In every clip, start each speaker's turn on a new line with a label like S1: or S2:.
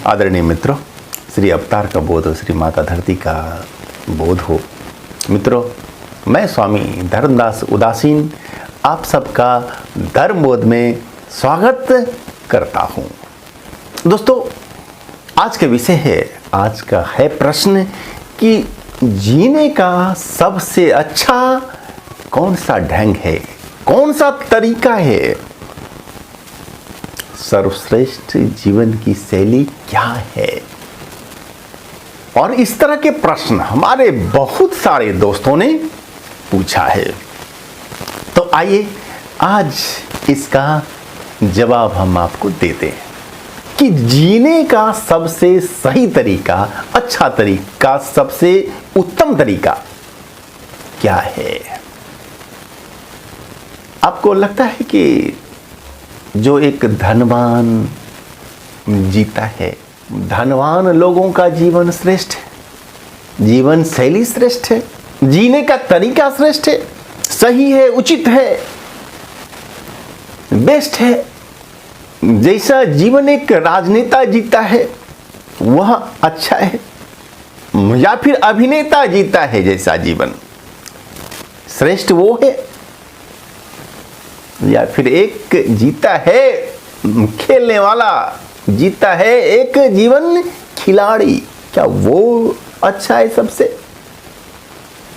S1: आदरणीय मित्रों, श्री अवतार का बोध हो, श्री माता धरती का बोध हो। मित्रों, मैं स्वामी धर्मदास उदासीन आप सबका धर्म बोध में स्वागत करता हूं। दोस्तों, आज का विषय है, आज का है प्रश्न कि जीने का सबसे अच्छा कौन सा ढंग है, कौन सा तरीका है, सर्वश्रेष्ठ जीवन की शैली क्या है। और इस तरह के प्रश्न हमारे बहुत सारे दोस्तों ने पूछा है। तो आइए आज इसका जवाब हम आपको देते हैं कि जीने का सबसे सही तरीका, अच्छा तरीका, सबसे उत्तम तरीका क्या है। आपको लगता है कि जो एक धनवान जीता है, धनवान लोगों का जीवन श्रेष्ठ है, जीवन शैली श्रेष्ठ है, जीने का तरीका श्रेष्ठ है, सही है, उचित है, बेस्ट है। जैसा जीवन एक राजनेता जीता है वह अच्छा है, या फिर अभिनेता जीता है जैसा जीवन श्रेष्ठ वो है, या फिर एक जीता है खेलने वाला, जीता है एक जीवन खिलाड़ी, क्या वो अच्छा है सबसे,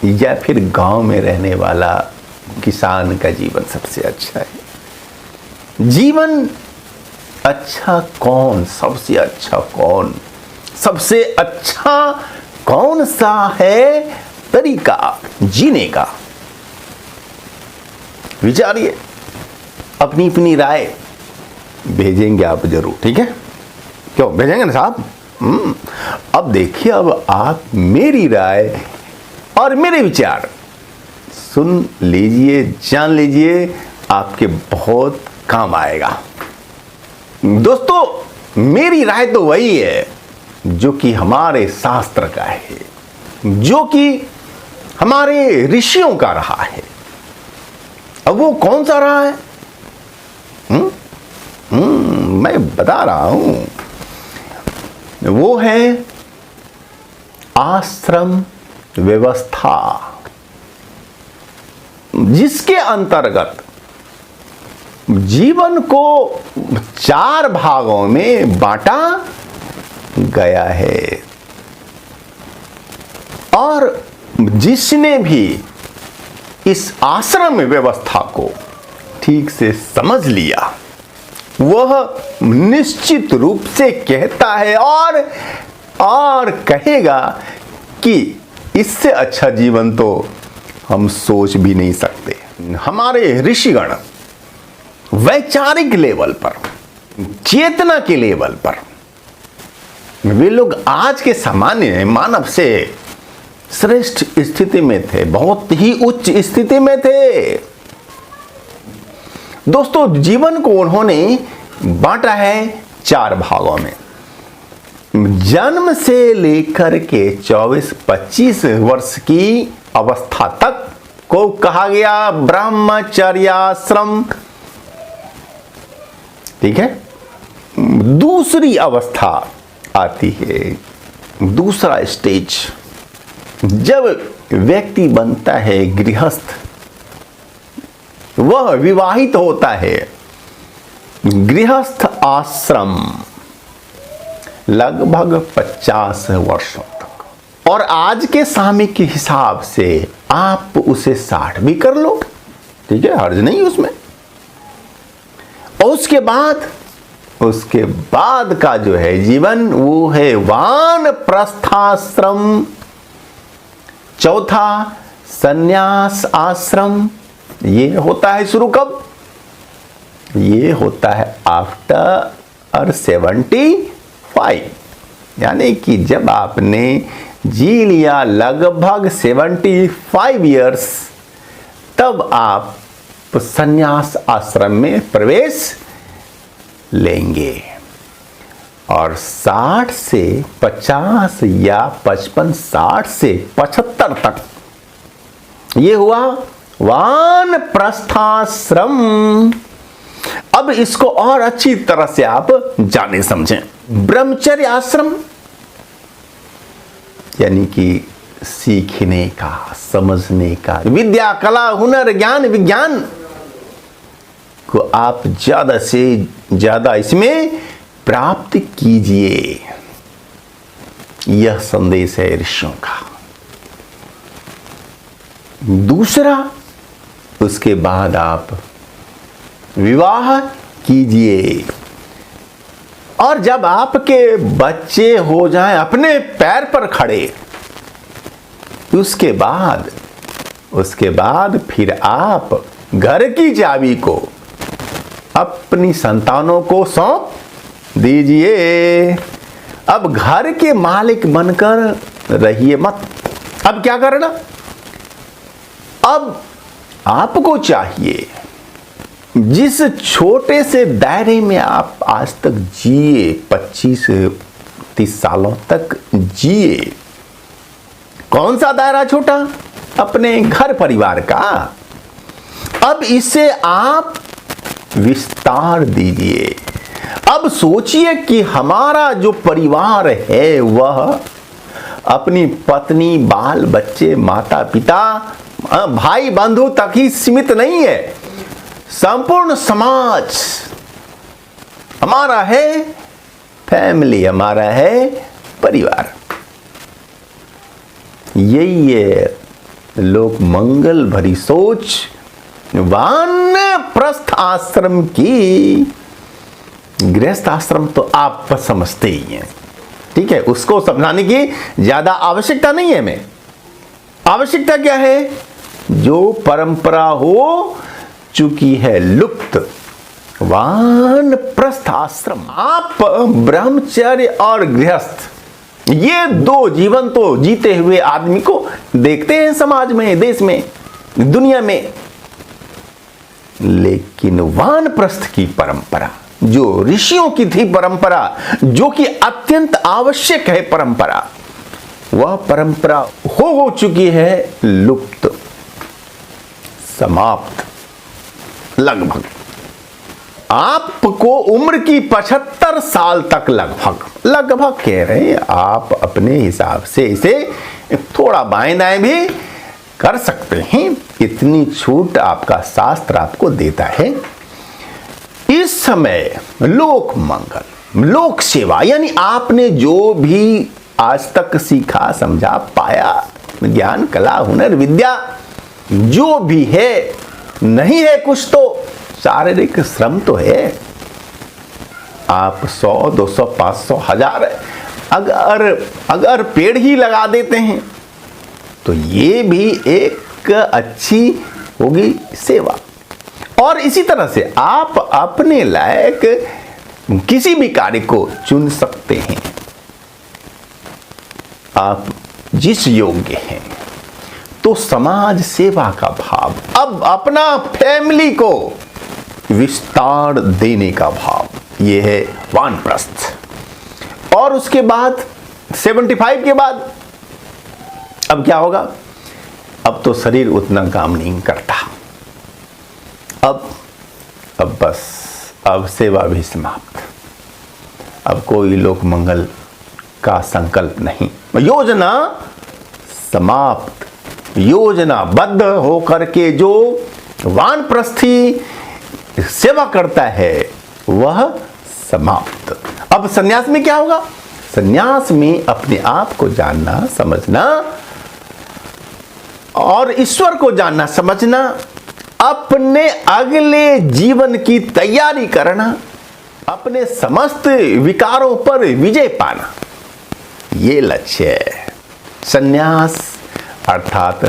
S1: या फिर गांव में रहने वाला किसान का जीवन सबसे अच्छा है। जीवन अच्छा कौन, सबसे अच्छा कौन, सबसे अच्छा कौन सा है तरीका जीने का, विचारिए। अपनी अपनी राय भेजेंगे आप जरूर, ठीक है? क्यों भेजेंगे ना साहब? अब देखिए, अब आप मेरी राय और मेरे विचार सुन लीजिए, जान लीजिए, आपके बहुत काम आएगा। दोस्तों, मेरी राय तो वही है जो कि हमारे शास्त्र का है, जो कि हमारे ऋषियों का रहा है। अब वो कौन सा रहा है? मैं बता रहा हूं, वो है आश्रम व्यवस्था, जिसके अंतर्गत जीवन को 4 भागों में बांटा गया है। और जिसने भी इस आश्रम व्यवस्था को ठीक से समझ लिया, वह निश्चित रूप से कहता है और कहेगा कि इससे अच्छा जीवन तो हम सोच भी नहीं सकते। हमारे ऋषिगण वैचारिक लेवल पर, चेतना के लेवल पर, वे लोग आज के सामान्य मानव से श्रेष्ठ स्थिति में थे, बहुत ही उच्च स्थिति में थे। दोस्तों, जीवन को उन्होंने बांटा है 4 भागों में। जन्म से लेकर के 24-25 वर्ष की अवस्था तक को कहा गया ब्रह्मचर्याश्रम, ठीक है? दूसरी अवस्था आती है, दूसरा स्टेज, जब व्यक्ति बनता है गृहस्थ, वह विवाहित होता है। गृहस्थ आश्रम लगभग 50 वर्षों तक, और आज के समय के हिसाब से आप उसे 60 भी कर लो, ठीक है, हर्ज नहीं उसमें। और उसके बाद का जो है जीवन, वो है वानप्रस्थाश्रम। चौथा संन्यास आश्रम, ये होता है शुरू कब? ये होता है आफ्टर 75, यानी कि जब आपने जी लिया लगभग 75 इयर्स, तब आप संन्यास आश्रम में प्रवेश लेंगे। और 60 से 50 या 55, 60 से 75 तक ये हुआ वानप्रस्थाश्रम। अब इसको और अच्छी तरह से आप जाने समझें। ब्रह्मचर्य आश्रम यानी कि सीखने का, समझने का, विद्या, कला, हुनर, ज्ञान, विज्ञान को आप ज्यादा से ज्यादा इसमें प्राप्त कीजिए। यह संदेश है ऋषियों का। दूसरा, उसके बाद आप विवाह कीजिए, और जब आपके बच्चे हो जाएं अपने पैर पर खड़े, उसके बाद फिर आप घर की चाबी को अपनी संतानों को सौंप दीजिए। अब घर के मालिक बनकर रहिए मत। अब क्या करना? अब आपको चाहिए, जिस छोटे से दायरे में आप आज तक जिए, 25-30 सालों तक जिए, कौन सा दायरा छोटा? अपने घर परिवार का। अब इसे आप विस्तार दीजिए। अब सोचिए कि हमारा जो परिवार है वह अपनी पत्नी, बाल बच्चे, माता पिता, भाई बंधु तक ही सीमित नहीं है। संपूर्ण समाज हमारा है, फैमिली हमारा है, परिवार। यही है लोक मंगल भरी सोच वानप्रस्थ आश्रम की। गृहस्थ आश्रम तो आप समझते ही हैं, ठीक है, उसको समझाने की ज्यादा आवश्यकता नहीं है। हमें आवश्यकता क्या है? जो परंपरा हो चुकी है लुप्त, वानप्रस्थ आश्रम। आप ब्रह्मचर्य और गृहस्थ, ये दो जीवन तो जीते हुए आदमी को देखते हैं समाज में, देश में, दुनिया में। लेकिन वानप्रस्थ की परंपरा, जो ऋषियों की थी परंपरा, जो कि अत्यंत आवश्यक है परंपरा, वह परंपरा हो चुकी है लुप्त, समाप्त। लगभग आपको उम्र की 75 साल तक लगभग कह रहे हैं, आप अपने हिसाब से इसे थोड़ा बाएं दाएं भी कर सकते हैं। इतनी छूट आपका शास्त्र आपको देता है। इस समय लोक मंगल, लोक सेवा, यानी आपने जो भी आज तक सीखा, समझा, पाया, ज्ञान, कला, हुनर, विद्या जो भी है, नहीं है कुछ तो शारीरिक श्रम तो है। आप 100, 200, 500, 1000 अगर पेड़ ही लगा देते हैं तो ये भी एक अच्छी होगी सेवा। और इसी तरह से आप अपने लायक किसी भी कार्य को चुन सकते हैं, आप जिस योग्य हैं। तो समाज सेवा का भाव, अब अपना फैमिली को विस्तार देने का भाव, यह है वानप्रस्थ। और उसके बाद 75 के बाद अब क्या होगा? अब तो शरीर उतना काम नहीं करता, अब बस, अब सेवा भी समाप्त, अब कोई लोक मंगल का संकल्प नहीं, योजना समाप्त। योजनाबद्ध होकर के जो वानप्रस्थी सेवा करता है वह समाप्त। अब सन्यास में क्या होगा? सन्यास में अपने आप को जानना, समझना और ईश्वर को जानना, समझना, अपने अगले जीवन की तैयारी करना, अपने समस्त विकारों पर विजय पाना, ये लक्ष्य है। सन्यास अर्थात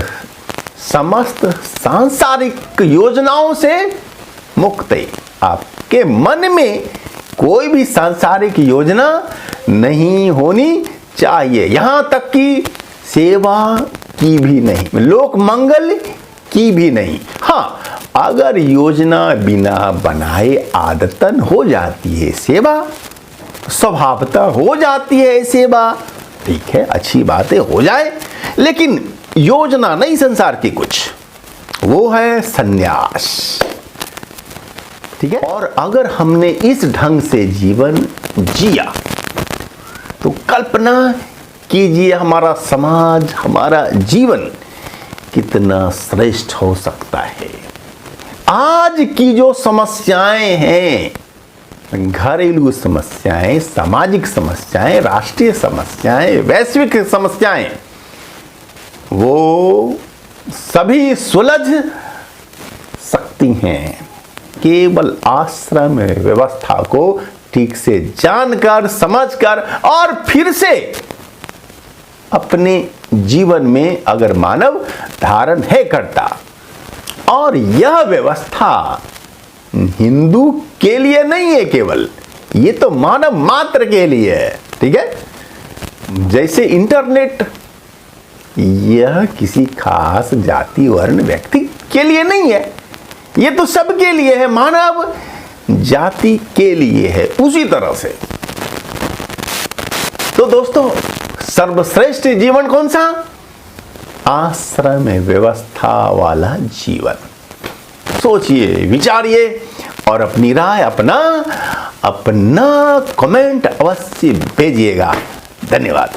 S1: समस्त सांसारिक योजनाओं से मुक्ति। आपके मन में कोई भी सांसारिक योजना नहीं होनी चाहिए, यहां तक कि सेवा की भी नहीं, लोक मंगल की भी नहीं। हाँ, अगर योजना बिना बनाए आदतन हो जाती है सेवा, स्वभावतः हो जाती है सेवा, ठीक है, अच्छी बात है, हो जाए, लेकिन योजना नहीं संसार की कुछ, वो है सन्यास। ठीक है, और अगर हमने इस ढंग से जीवन जिया तो कल्पना कीजिए हमारा समाज, हमारा जीवन कितना श्रेष्ठ हो सकता है। आज की जो समस्याएं हैं, घरेलू समस्याएं, सामाजिक समस्याएं, राष्ट्रीय समस्याएं, वैश्विक समस्याएं, वो सभी सुलझ सकती हैं केवल आश्रम व्यवस्था को ठीक से जानकर, समझकर और फिर से अपने जीवन में अगर मानव धारण है करता। और यह व्यवस्था हिंदू के लिए नहीं है केवल, ये तो मानव मात्र के लिए है। ठीक है, जैसे इंटरनेट, यह किसी खास जाति वर्ण व्यक्ति के लिए नहीं है, ये तो सबके लिए है, मानव जाति के लिए है। उसी तरह से तो दोस्तों, सर्वश्रेष्ठ जीवन कौन सा? आश्रम व्यवस्था वाला जीवन। सोचिए, विचारिए और अपनी राय, अपना कमेंट अवश्य भेजिएगा। धन्यवाद।